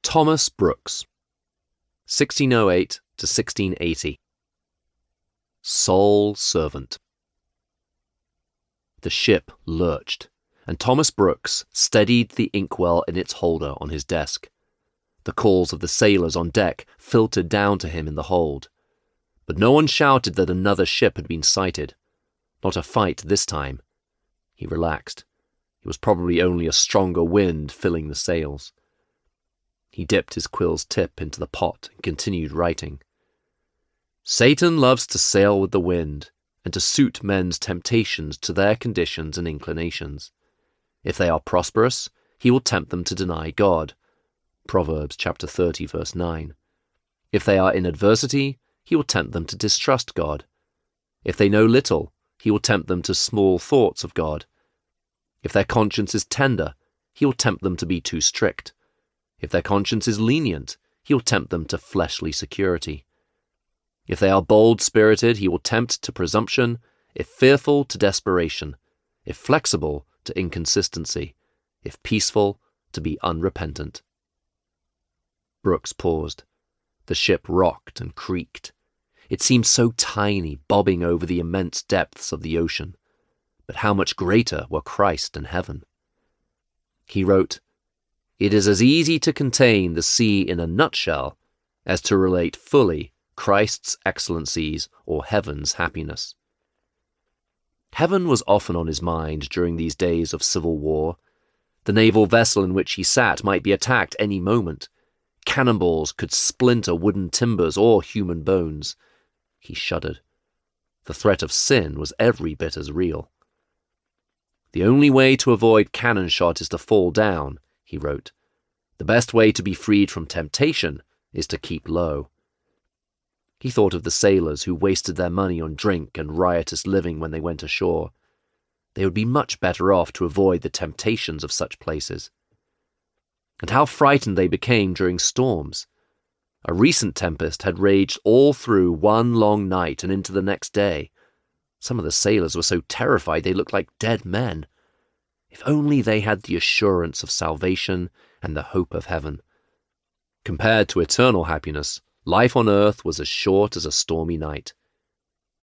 Thomas Brooks, 1608 to 1680. Sole servant. The ship lurched, and Thomas Brooks steadied the inkwell in its holder on his desk. The calls of the sailors on deck filtered down to him in the hold. But no one shouted that another ship had been sighted. Not a fight this time. He relaxed. It was probably only a stronger wind filling the sails. He dipped his quill's tip into the pot and continued writing. Satan loves to sail with the wind, and to suit men's temptations to their conditions and inclinations. If they are prosperous, he will tempt them to deny God. Proverbs chapter 30, verse 9. If they are in adversity, he will tempt them to distrust God. If they know little, he will tempt them to small thoughts of God. If their conscience is tender, he will tempt them to be too strict. If their conscience is lenient, he will tempt them to fleshly security. If they are bold-spirited, he will tempt to presumption, if fearful, to desperation, if flexible, to inconsistency, if peaceful, to be unrepentant. Brooks paused. The ship rocked and creaked. It seemed so tiny, bobbing over the immense depths of the ocean. But how much greater were Christ and heaven? He wrote, "It is as easy to contain the sea in a nutshell as to relate fully Christ's excellencies or heaven's happiness." Heaven was often on his mind during these days of civil war. The naval vessel in which he sat might be attacked any moment. Cannonballs could splinter wooden timbers or human bones. He shuddered. The threat of sin was every bit as real. "The only way to avoid cannon shot is to fall down," he wrote. "The best way to be freed from temptation is to keep low." He thought of the sailors who wasted their money on drink and riotous living when they went ashore. They would be much better off to avoid the temptations of such places. And how frightened they became during storms. A recent tempest had raged all through one long night and into the next day. Some of the sailors were so terrified they looked like dead men. If only they had the assurance of salvation and the hope of heaven. Compared to eternal happiness, life on earth was as short as a stormy night.